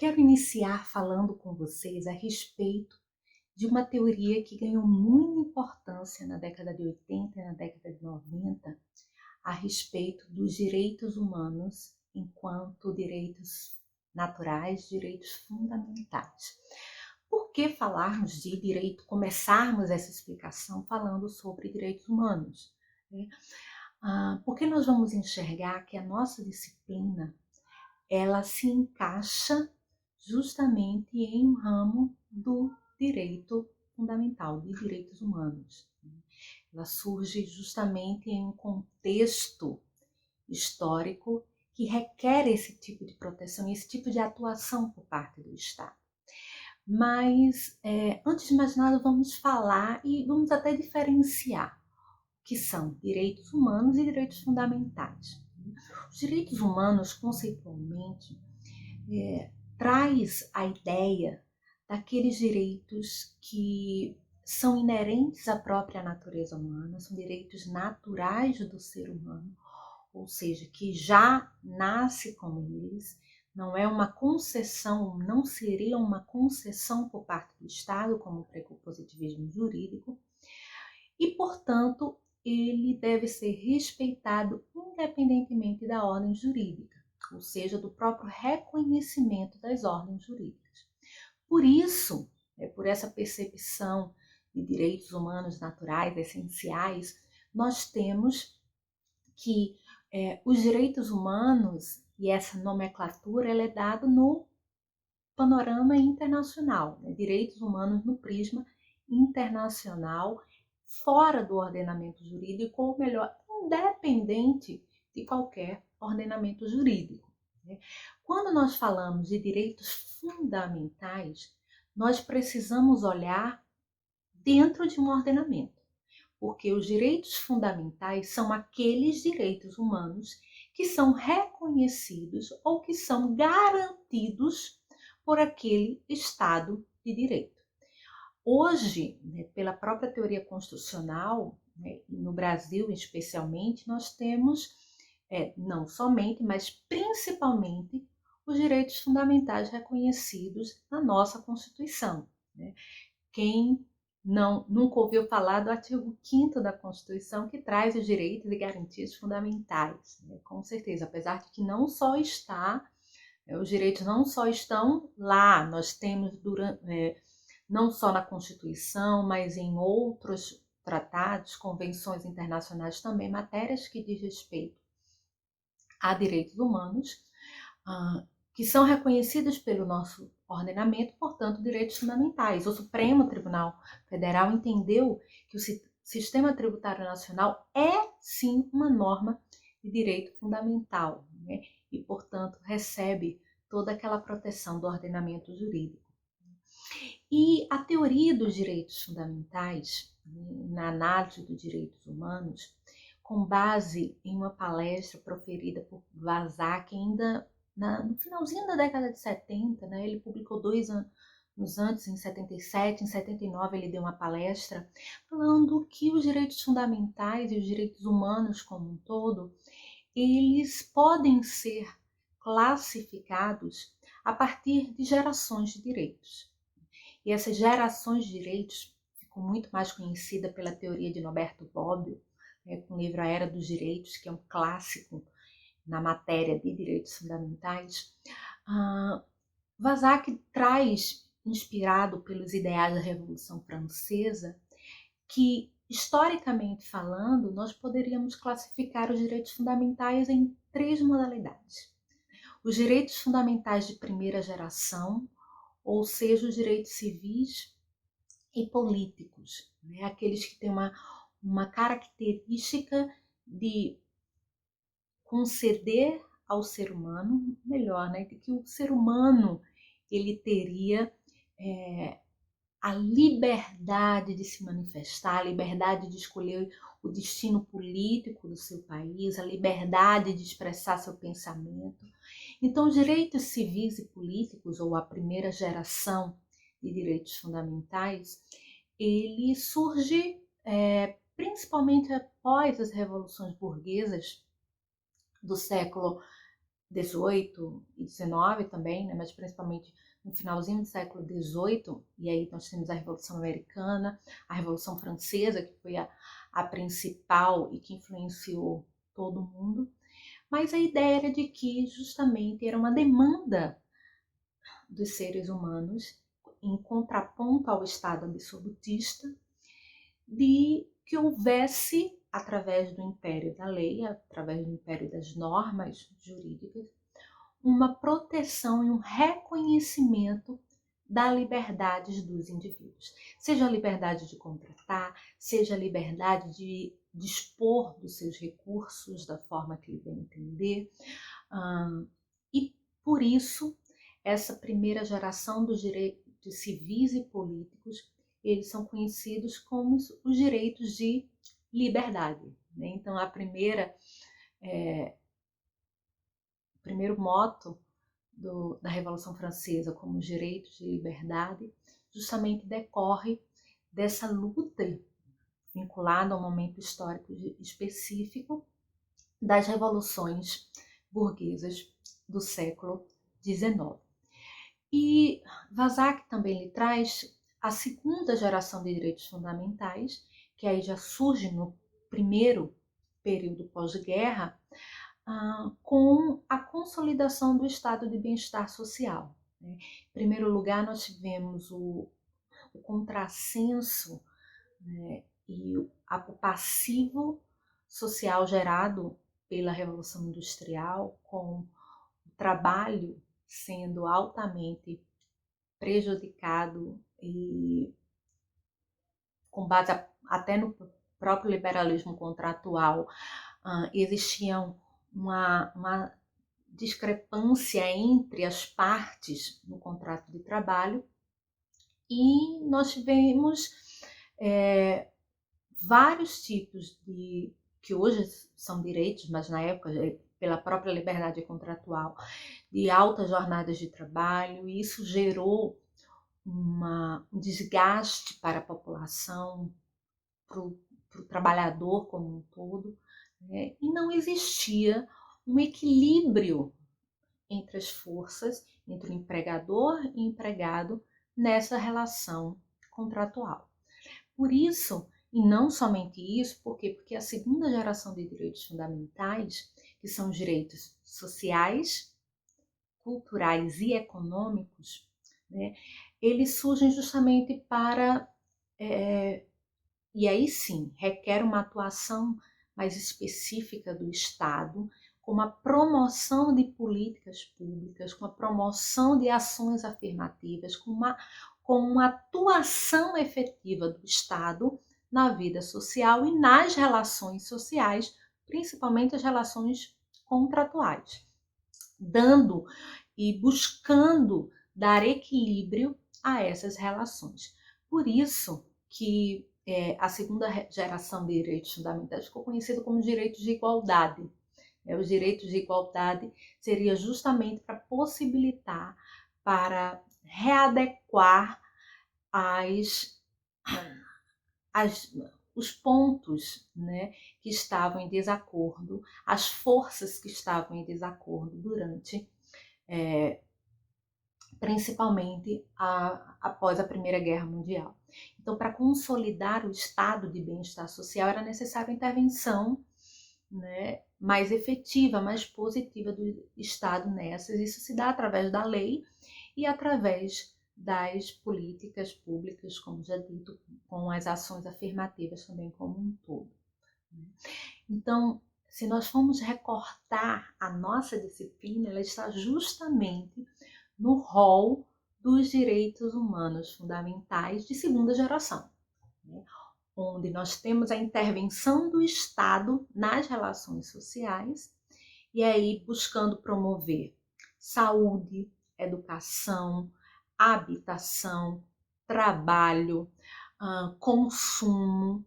Quero iniciar falando com vocês a respeito de uma teoria que ganhou muita importância na década de 80 e na década de 90, a respeito dos direitos humanos enquanto direitos naturais, direitos fundamentais. Por que falarmos de direito, começarmos essa explicação falando sobre direitos humanos? Porque nós vamos enxergar que a nossa disciplina ela se encaixa justamente em um ramo do direito fundamental, de direitos humanos. Ela surge justamente em um contexto histórico que requer esse tipo de proteção, esse tipo de atuação por parte do Estado. Mas, antes de mais nada, vamos falar e vamos até diferenciar o que são direitos humanos e direitos fundamentais. Os direitos humanos, conceitualmente, traz a ideia daqueles direitos que são inerentes à própria natureza humana, são direitos naturais do ser humano, ou seja, que já nasce com eles, não é uma concessão, não seria uma concessão por parte do Estado, como prega o positivismo jurídico, e, portanto, ele deve ser respeitado independentemente da ordem jurídica, ou seja, do próprio reconhecimento das ordens jurídicas. Por isso, por essa percepção de direitos humanos naturais, essenciais, nós temos que os direitos humanos e essa nomenclatura ela é dada no panorama internacional, direitos humanos no prisma internacional, fora do ordenamento jurídico, ou melhor, independente de qualquer ordenamento jurídico. Quando nós falamos de direitos fundamentais, nós precisamos olhar dentro de um ordenamento, porque os direitos fundamentais são aqueles direitos humanos que são reconhecidos ou que são garantidos por aquele Estado de Direito. Hoje, pela própria teoria constitucional, no Brasil especialmente, nós temos não somente, mas principalmente os direitos fundamentais reconhecidos na nossa Constituição. Quem nunca ouviu falar do artigo 5º da Constituição, que traz os direitos e garantias fundamentais, com certeza, apesar de que não só está, os direitos não só estão lá, nós temos não só na Constituição, mas em outros tratados, convenções internacionais também, matérias que diz respeito a direitos humanos, que são reconhecidos pelo nosso ordenamento, portanto, direitos fundamentais. O Supremo Tribunal Federal entendeu que o Sistema Tributário Nacional é, sim, uma norma de direito fundamental, e, portanto, recebe toda aquela proteção do ordenamento jurídico. E a teoria dos direitos fundamentais, na análise dos direitos humanos, com base em uma palestra proferida por Vasak ainda no finalzinho da década de 70, ele publicou 2 anos antes, em 77, em 79 ele deu uma palestra falando que os direitos fundamentais e os direitos humanos como um todo, eles podem ser classificados a partir de gerações de direitos. E essas gerações de direitos ficou muito mais conhecida pela teoria de Norberto Bobbio, com o livro A Era dos Direitos, que é um clássico na matéria de direitos fundamentais. Vasak traz, inspirado pelos ideais da Revolução Francesa, que, historicamente falando, nós poderíamos classificar os direitos fundamentais em 3 modalidades. Os direitos fundamentais de primeira geração, ou seja, os direitos civis e políticos, aqueles que têm uma característica de conceder ao ser humano, melhor, de que o ser humano ele teria a liberdade de se manifestar, a liberdade de escolher o destino político do seu país, a liberdade de expressar seu pensamento. Então, os direitos civis e políticos, ou a primeira geração de direitos fundamentais, ele surge principalmente após as revoluções burguesas do século XVIII e XIX também, né, mas principalmente no finalzinho do século XVIII, e aí nós temos a Revolução Americana, a Revolução Francesa, que foi a principal e que influenciou todo mundo, mas a ideia era de que justamente era uma demanda dos seres humanos, em contraponto ao Estado absolutista, de que houvesse, através do império da lei, através do império das normas jurídicas, uma proteção e um reconhecimento da liberdade dos indivíduos. Seja a liberdade de contratar, seja a liberdade de dispor dos seus recursos da forma que ele bem entender. E por isso, essa primeira geração dos direitos civis e políticos, eles são conhecidos como os direitos de liberdade, né? Então, o primeiro moto da Revolução Francesa como os direitos de liberdade justamente decorre dessa luta vinculada a um momento histórico específico das revoluções burguesas do século XIX. E Vazac também lhe traz a segunda geração de direitos fundamentais, que aí já surge no primeiro período pós-guerra, com a consolidação do estado de bem-estar social. Né? Em primeiro lugar, nós tivemos o contrassenso, né, e o passivo social gerado pela Revolução Industrial, com o trabalho sendo altamente prejudicado e com base até no próprio liberalismo contratual, existia uma discrepância entre as partes no contrato de trabalho, e nós tivemos vários tipos de, que hoje são direitos, mas na época, pela própria liberdade contratual, de altas jornadas de trabalho, e isso gerou um desgaste para a população, para o trabalhador como um todo, né? E não existia um equilíbrio entre as forças, entre o empregador e empregado nessa relação contratual. Por isso, e não somente isso, porque a segunda geração de direitos fundamentais, que são os direitos sociais, culturais e econômicos, né, eles surgem justamente para, e aí sim, requer uma atuação mais específica do Estado, com uma promoção de políticas públicas, com a promoção de ações afirmativas, com uma atuação efetiva do Estado na vida social e nas relações sociais, principalmente as relações contratuais, dando e buscando dar equilíbrio a essas relações. Por isso que a segunda geração de direitos fundamentais ficou conhecida como direitos de igualdade. Os direitos de igualdade seria justamente para possibilitar, para readequar os pontos, né, que estavam em desacordo, as forças que estavam em desacordo durante, principalmente após a Primeira Guerra Mundial. Então, para consolidar o estado de bem-estar social, era necessária a intervenção, né, mais efetiva, mais positiva do Estado nessas. Isso se dá através da lei e através das políticas públicas, como já dito, com as ações afirmativas também como um todo. Então, se nós formos recortar a nossa disciplina, ela está justamente no rol dos direitos humanos fundamentais de segunda geração, né? Onde nós temos a intervenção do Estado nas relações sociais, e aí buscando promover saúde, educação, habitação, trabalho, consumo,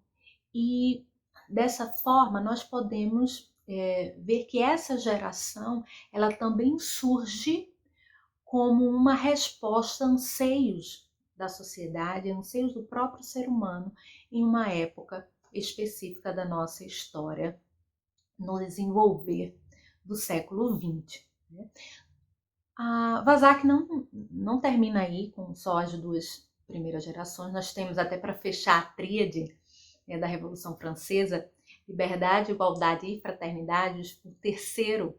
e dessa forma nós podemos ver que essa geração ela também surge como uma resposta a anseios da sociedade, anseios do próprio ser humano em uma época específica da nossa história, no desenvolver do século XX. A Vazac não termina aí com só as duas primeiras gerações, nós temos até para fechar a tríade, né, da Revolução Francesa, liberdade, igualdade e fraternidade, o terceiro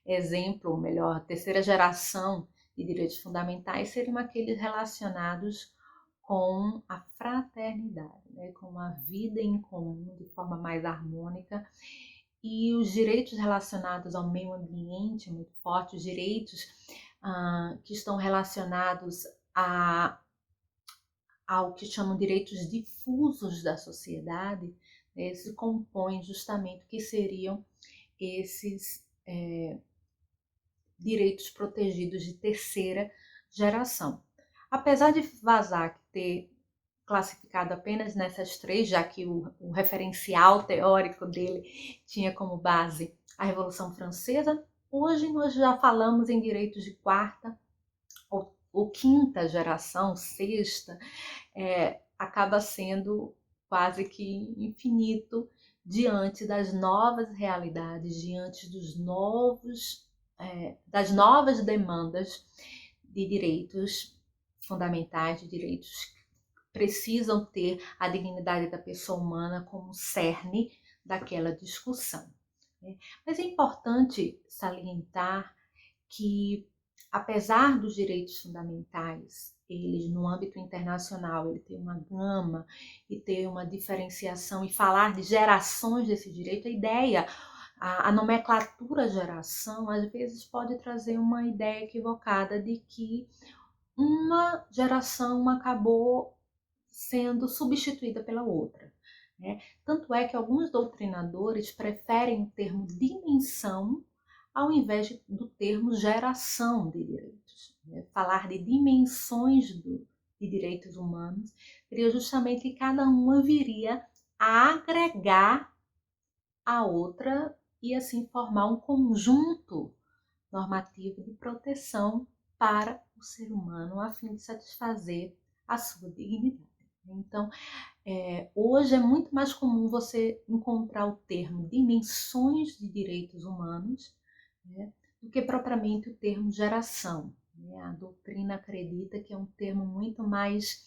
exemplo, ou melhor, a terceira geração de direitos fundamentais seriam aqueles relacionados com a fraternidade, né, com a vida em comum de forma mais harmônica, e os direitos relacionados ao meio ambiente muito forte, os direitos que estão relacionados ao que chamam direitos difusos da sociedade, né, se compõem justamente o que seriam esses direitos protegidos de terceira geração. Apesar de Vazac ter classificado apenas nessas três, já que o referencial teórico dele tinha como base a Revolução Francesa, hoje nós já falamos em direitos de quarta ou quinta geração, sexta, acaba sendo quase que infinito diante das novas realidades, diante das novas demandas de direitos fundamentais, de direitos que precisam ter a dignidade da pessoa humana como cerne daquela discussão. Mas é importante salientar que, apesar dos direitos fundamentais, eles no âmbito internacional, ele tem uma gama e ter uma diferenciação, e falar de gerações desse direito, a ideia, a nomenclatura geração, às vezes pode trazer uma ideia equivocada de que uma geração acabou sendo substituída pela outra, né? Tanto é que alguns doutrinadores preferem o termo dimensão ao invés do termo geração de direitos. Falar de dimensões de direitos humanos seria justamente que cada uma viria a agregar a outra e assim formar um conjunto normativo de proteção para o ser humano a fim de satisfazer a sua dignidade. Então, hoje é muito mais comum você encontrar o termo dimensões de direitos humanos, né, do que propriamente o termo geração. Né? A doutrina acredita que é um termo muito mais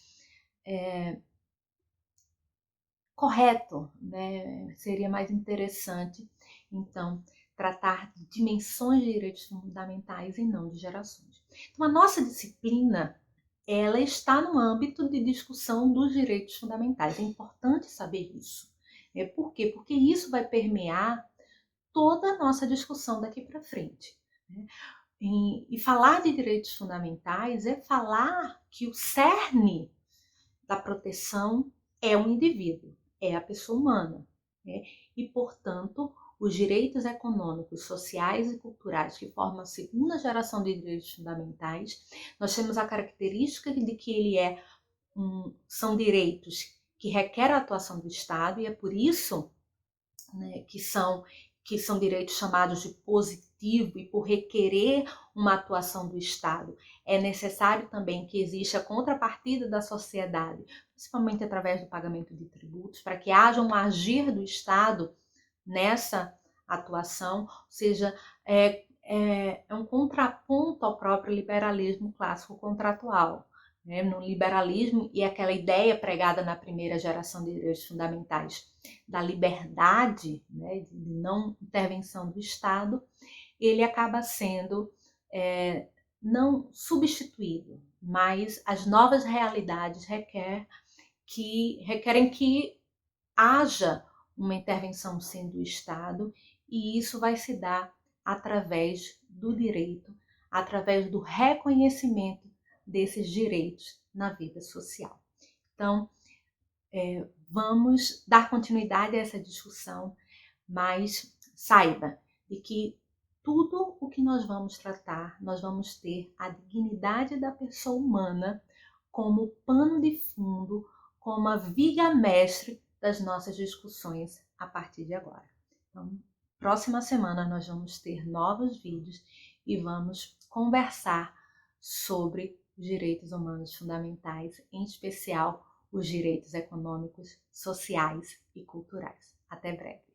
correto, né? Seria mais interessante, então, tratar de dimensões de direitos fundamentais e não de gerações. Então, a nossa disciplina, ela está no âmbito de discussão dos direitos fundamentais. É importante saber isso. Por quê? Porque isso vai permear toda a nossa discussão daqui para frente. E falar de direitos fundamentais é falar que o cerne da proteção é o indivíduo, é a pessoa humana. E, portanto, os direitos econômicos, sociais e culturais que formam a segunda geração de direitos fundamentais, nós temos a característica de que são direitos que requerem a atuação do Estado, e é por isso, né, que são direitos chamados de positivo, e por requerer uma atuação do Estado, é necessário também que exista a contrapartida da sociedade, principalmente através do pagamento de tributos, para que haja um agir do Estado nessa atuação, ou seja, é um contraponto ao próprio liberalismo clássico contratual. No liberalismo, e aquela ideia pregada na primeira geração de direitos fundamentais da liberdade, né, de não intervenção do Estado, ele acaba sendo não substituído, mas as novas realidades requerem que haja uma intervenção sim do Estado, e isso vai se dar através do direito, através do reconhecimento desses direitos na vida social. Então, vamos dar continuidade a essa discussão, mas saiba de que tudo o que nós vamos tratar, nós vamos ter a dignidade da pessoa humana como pano de fundo, como a viga mestre das nossas discussões a partir de agora. Então, próxima semana nós vamos ter novos vídeos e vamos conversar sobre os direitos humanos fundamentais, em especial os direitos econômicos, sociais e culturais. Até breve.